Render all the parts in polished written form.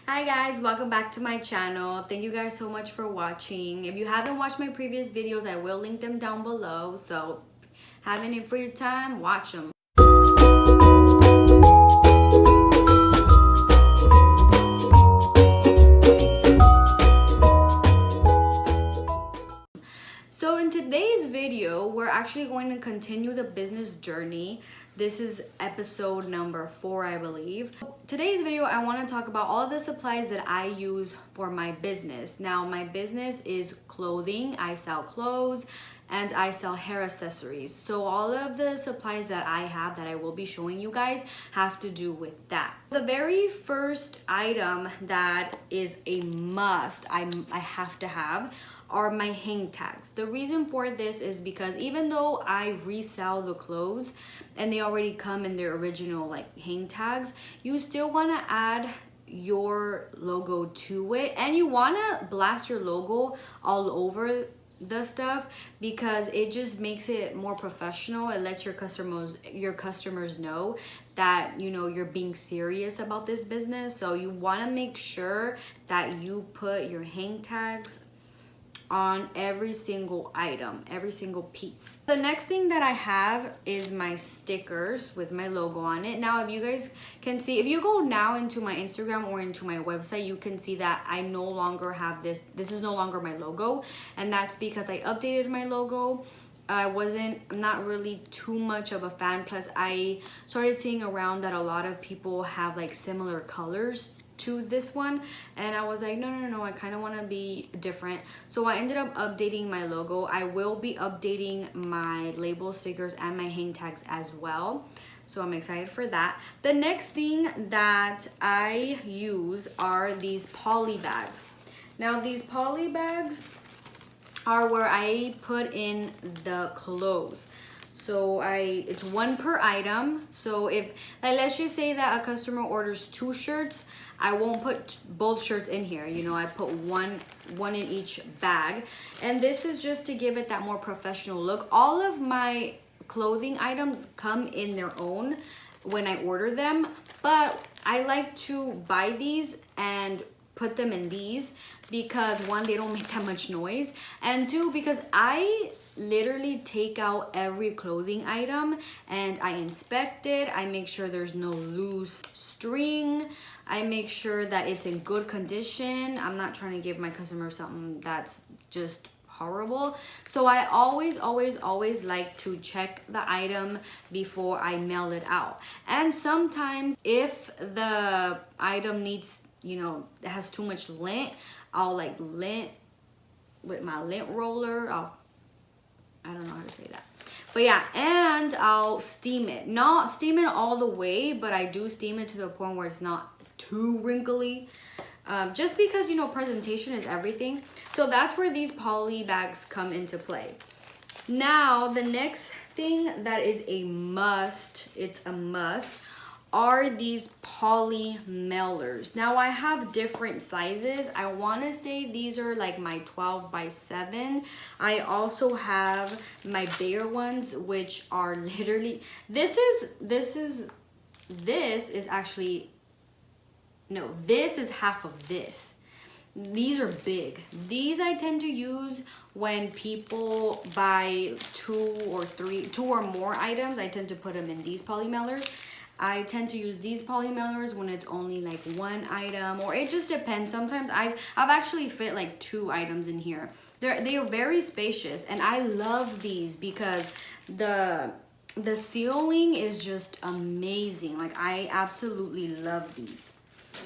Hi guys, welcome back to my channel. Thank you guys so much for watching. If you haven't watched my previous videos, I will link them down below. So having it free time, watch them. So in today's video, we're actually going to continue the business journey. This is episode number 4, I believe. Today's video, I want to talk about all of the supplies that I use for my business. Now, my business is clothing. I sell clothes and I sell hair accessories. So all of the supplies that I have that I will be showing you guys have to do with that. The very first item that is a must, I have to have, are my hang tags. The reason for this is because even though I resell the clothes and they already come in their original like hang tags, you still want to add your logo to it, and you want to blast your logo all over the stuff because it just makes it more professional. It lets your customers know that you're being serious about this business. So you want to make sure that you put your hang tags on every single item, every single piece. The next thing that I have is my stickers with my logo on it. Now, if you guys can see, if you go now into my Instagram or into my website, you can see that I no longer have this. This is no longer my logo, and that's because I updated my logo. I'm not really too much of a fan. Plus, I started seeing around that a lot of people have like similar colors to this one, and I was like, no, I kind of want to be different. So I ended up updating my logo. I will be updating my label stickers and my hang tags as well, so I'm excited for that. The next thing that I use are these poly bags. Now, these poly bags are where I put in the clothes. So it's one per item. So if, like, let's just say that a customer orders 2 shirts, I won't put both shirts in here. I put one in each bag. And this is just to give it that more professional look. All of my clothing items come in their own when I order them, but I like to buy these and put them in these because 1, they don't make that much noise, and 2, because I literally take out every clothing item and I inspect it. I make sure there's no loose string. I make sure that it's in good condition. I'm not trying to give my customer something that's just horrible. So I always like to check the item before I mail it out. And sometimes if the item needs, it has too much lint, I'll like lint with my lint roller. I don't know how to say that. But yeah, and I'll steam it. Not steam it all the way, but I do steam it to the point where it's not too wrinkly. Just because, presentation is everything. So that's where these poly bags come into play. Now, the next thing that is a must, are these Polymailers. Now, I have different sizes. I want to say these are like my 12 by 7. I also have my bigger ones, which are literally, this is half of this. These are big. These I tend to use when people buy 2 or more items. I tend to put them in these Polymailers. I tend to use these Polymailers when it's only like 1 item, or it just depends. Sometimes I've actually fit like 2 items in here. They are very spacious, and I love these because the sealing is just amazing. Like, I absolutely love these.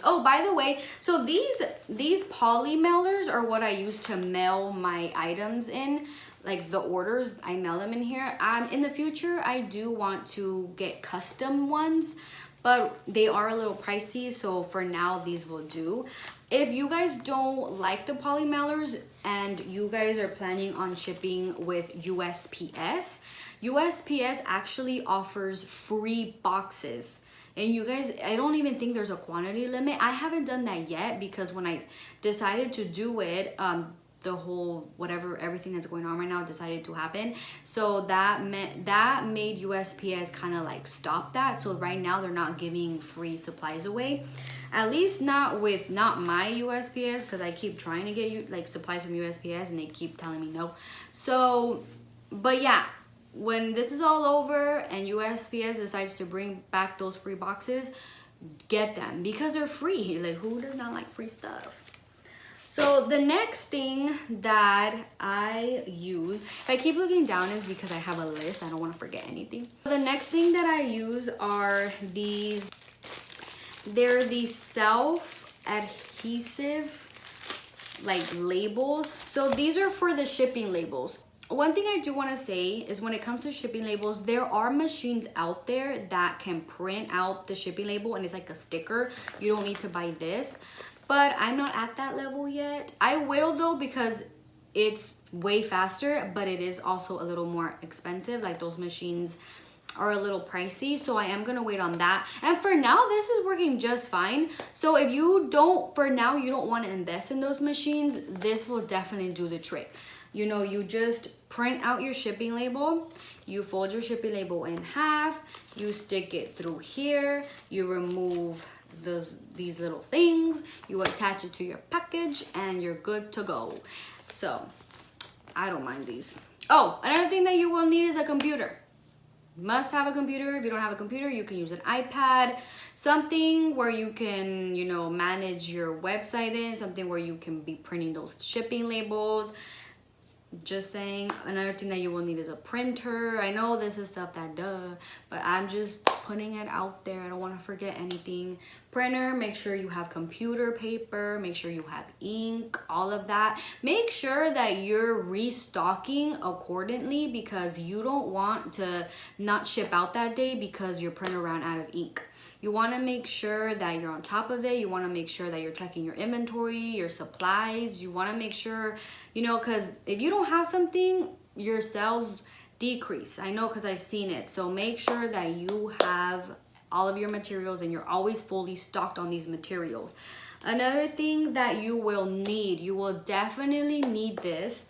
Oh, by the way, so these Polymailers are what I use to mail my items in. Like the orders, I mail them in here. In the future, I do want to get custom ones, but they are a little pricey, so for now, these will do. If you guys don't like the Polymailers and you guys are planning on shipping with USPS, USPS actually offers free boxes. And you guys, I don't even think there's a quantity limit. I haven't done that yet because when I decided to do it, the whole everything that's going on right now decided to happen. So that made USPS kind of like stop that. So right now they're not giving free supplies away, at least not my USPS, because I keep trying to get like supplies from USPS and they keep telling me no. So but yeah, when this is all over and USPS decides to bring back those free boxes, get them because they're free. Like, who does not like free stuff? So the next thing that I use, if I keep looking down, is because I have a list. I don't want to forget anything. The next thing that I use are these. They're these self-adhesive like labels. So these are for the shipping labels. One thing I do want to say is when it comes to shipping labels, there are machines out there that can print out the shipping label and it's like a sticker. You don't need to buy this. But I'm not at that level yet. I will though, because it's way faster, but it is also a little more expensive. Like those machines are a little pricey, so I am gonna wait on that. And for now, this is working just fine. So if you don't, for now, you don't wanna invest in those machines, this will definitely do the trick. You know, you just print out your shipping label, you fold your shipping label in half, you stick it through here, you remove these little things, you attach it to your package, and you're good to go. So I don't mind these. Oh, another thing that you will need is a computer. Must have a computer. If you don't have a computer, you can use an iPad, something where you can, you know, manage your website in, something where you can be printing those shipping labels. Just saying. Another thing that you will need is a printer. I know this is stuff that but I'm just putting it out there. I don't want to forget anything. Printer, make sure you have computer paper, make sure you have ink, all of that. Make sure that you're restocking accordingly, because you don't want to not ship out that day because your printer ran out of ink. You want to make sure that you're on top of it. You want to make sure that you're checking your inventory, your supplies. You want to make sure, you know, because if you don't have something, your sales decrease. I know, because I've seen it. So make sure that you have all of your materials and you're always fully stocked on these materials. Another thing that you will need, you will definitely need this,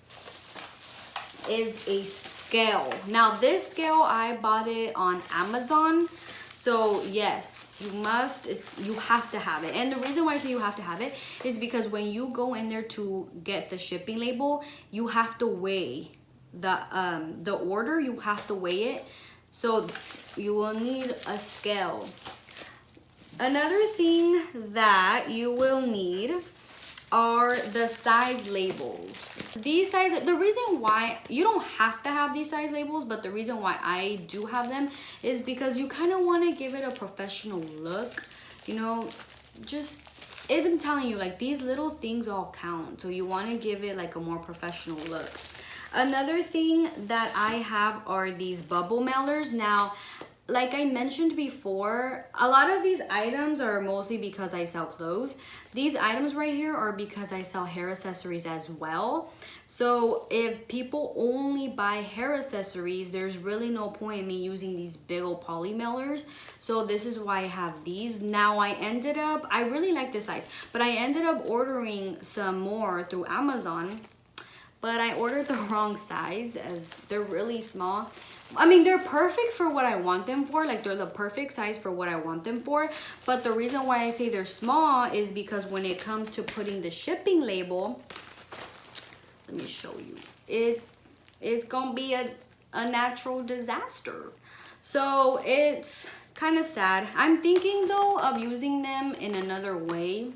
is a scale. Now this scale, I bought it on Amazon. So yes, you have to have it. And the reason why I say you have to have it is because when you go in there to get the shipping label, you have to weigh the order. You have to weigh it. So you will need a scale. Another thing that you will need are the size labels. These size, the reason why you don't have to have these size labels, but the reason why I do have them is because you kind of want to give it a professional look. You know, just, I'm telling you, like, these little things all count. So you want to give it like a more professional look. Another thing that I have are these bubble mailers. Now, like I mentioned before, a lot of these items are mostly because I sell clothes. These items right here are because I sell hair accessories as well. So if people only buy hair accessories, there's really no point in me using these big old poly mailers. So this is why I have these. Now I really like this size, but I ended up ordering some more through Amazon, but I ordered the wrong size as they're really small. I mean, they're perfect for what I want them for. Like, they're the perfect size for what I want them for. But the reason why I say they're small is because when it comes to putting the shipping label, let me show you. It's gonna be a natural disaster. So it's kind of sad. I'm thinking though of using them in another way.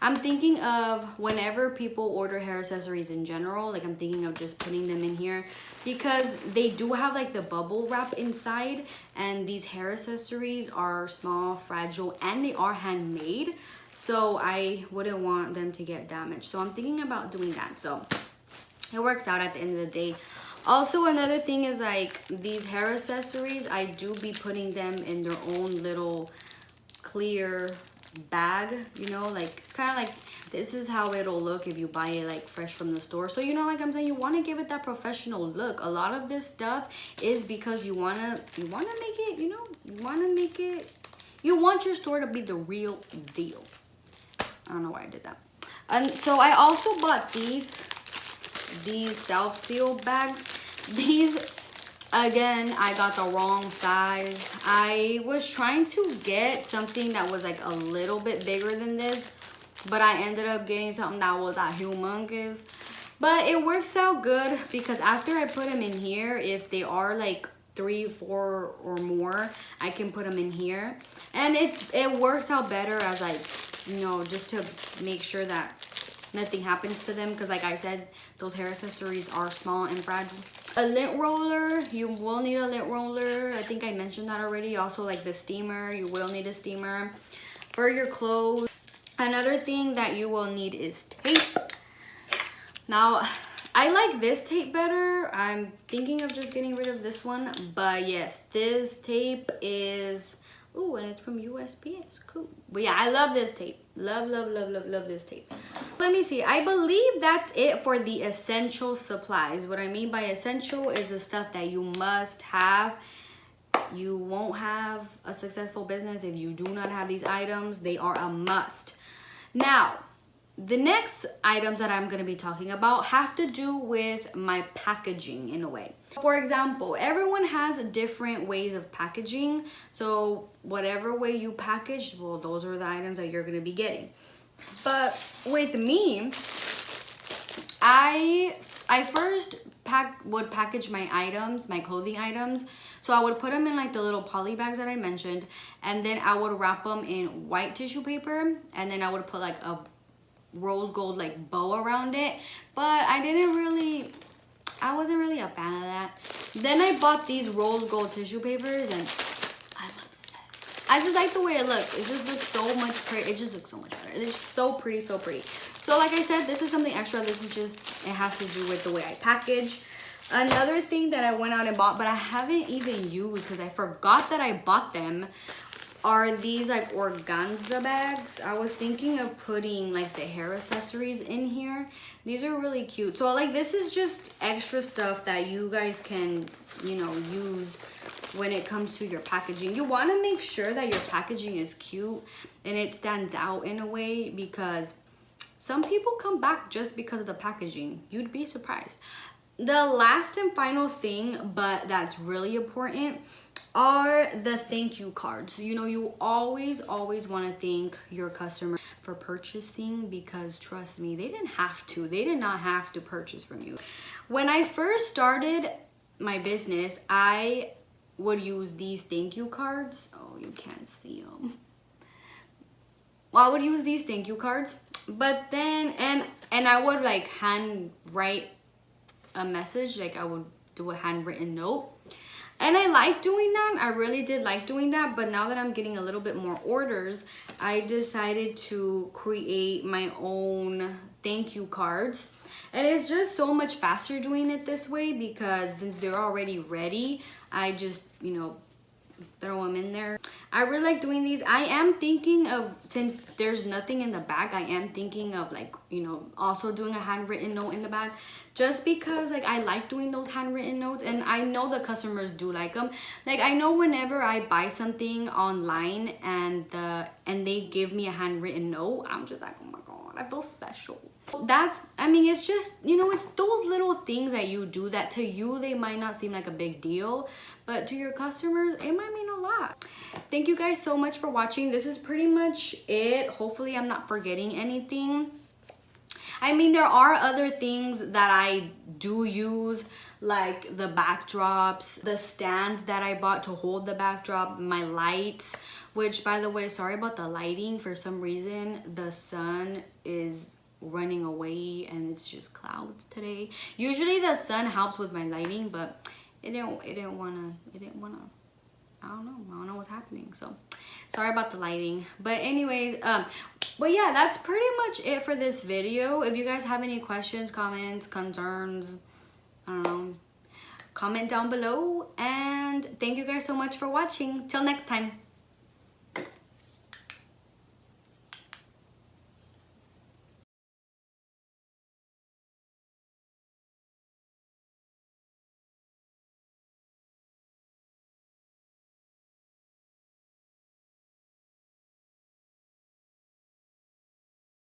I'm thinking of whenever people order hair accessories in general, like I'm thinking of just putting them in here because they do have like the bubble wrap inside, and these hair accessories are small, fragile, and they are handmade. So I wouldn't want them to get damaged. So I'm thinking about doing that. So it works out at the end of the day. Also, another thing is like these hair accessories, I do be putting them in their own little clear bag, you know, like it's kind of like this is how it'll look if you buy it like fresh from the store. So, you know, like I'm saying, you want to give it that professional look. A lot of this stuff is because you want to make it, you know, you want your store to be the real deal. I don't know why I did that. And so I also bought these these self-seal bags. These, again, I got the wrong size. I was trying to get something that was like a little bit bigger than this, but I ended up getting something that was like humongous. But it works out good because after I put them in here, if they are like 3, 4 or more, I can put them in here. And it works out better as like, you know, just to make sure that nothing happens to them, because like I said, those hair accessories are small and fragile. A lint roller, you will need a lint roller. I think I mentioned that already. Also like the steamer, you will need a steamer. For your clothes, another thing that you will need is tape. Now, I like this tape better. I'm thinking of just getting rid of this one, but yes, this tape is, ooh, and it's from USPS, cool. But yeah, I love this tape. Love, love, love, love, love this tape. Let me see, I believe that's it for the essential supplies. What I mean by essential is the stuff that you must have. You won't have a successful business if you do not have these items. They are a must. Now, the next items that I'm going to be talking about have to do with my packaging in a way. For example, everyone has different ways of packaging. So whatever way you package, well, those are the items that you're going to be getting. But with me, I first would package my items, my clothing items. So I would put them in like the little poly bags that I mentioned, and then I would wrap them in white tissue paper, and then I would put like a rose gold like bow around it. But I wasn't really a fan of that. Then I bought these rose gold tissue papers and I'm obsessed. I just like the way it looks. It just looks so much pretty. It just looks so much better. It's so pretty, so pretty. So like I said, this is something extra. This is just, it has to do with the way I package. Another thing that I went out and bought, but I haven't even used because I forgot that I bought them, are these like organza bags. I was thinking of putting like the hair accessories in here. These are really cute. So like this is just extra stuff that you guys can, you know, use when it comes to your packaging. You want to make sure that your packaging is cute and it stands out in a way, because some people come back just because of the packaging. You'd be surprised. The last and final thing, but that's really important, are the thank you cards. You know, you always want to thank your customer for purchasing, because trust me, they didn't have to. They did not have to purchase from you. When I first started my business, I would use these thank you cards. Oh, you can't see them. Well, I would use these thank you cards, but then, and I would like hand write a message, like I would do a handwritten note. And I like doing that. I really did like doing that. But now that I'm getting a little bit more orders, I decided to create my own thank you cards. And it's just so much faster doing it this way, because since they're already ready, I just, you know, throw them in there. I really like doing these. I am thinking of, since there's nothing in the bag, I am thinking of like, you know, also doing a handwritten note in the bag, just because like I like doing those handwritten notes, and I know the customers do like them. Like I know whenever I buy something online and they give me a handwritten note, I'm just like, oh my god, I feel special. That's, I mean, it's just, you know, it's those little things that you do that to you they might not seem like a big deal, but to your customers it might mean a lot. Thank you guys so much for watching. This is pretty much it. Hopefully I'm not forgetting anything. I mean, there are other things that I do use, like the backdrops, the stands that I bought to hold the backdrop, my lights, which by the way, sorry about the lighting. For some reason the sun is running away and it's just clouds today. Usually the sun helps with my lighting, but it didn't wanna I don't know what's happening, so sorry about the lighting. But anyways, but yeah, that's pretty much it for this video. If you guys have any questions, comments, concerns, I don't know, comment down below. And thank you guys so much for watching. Till next time.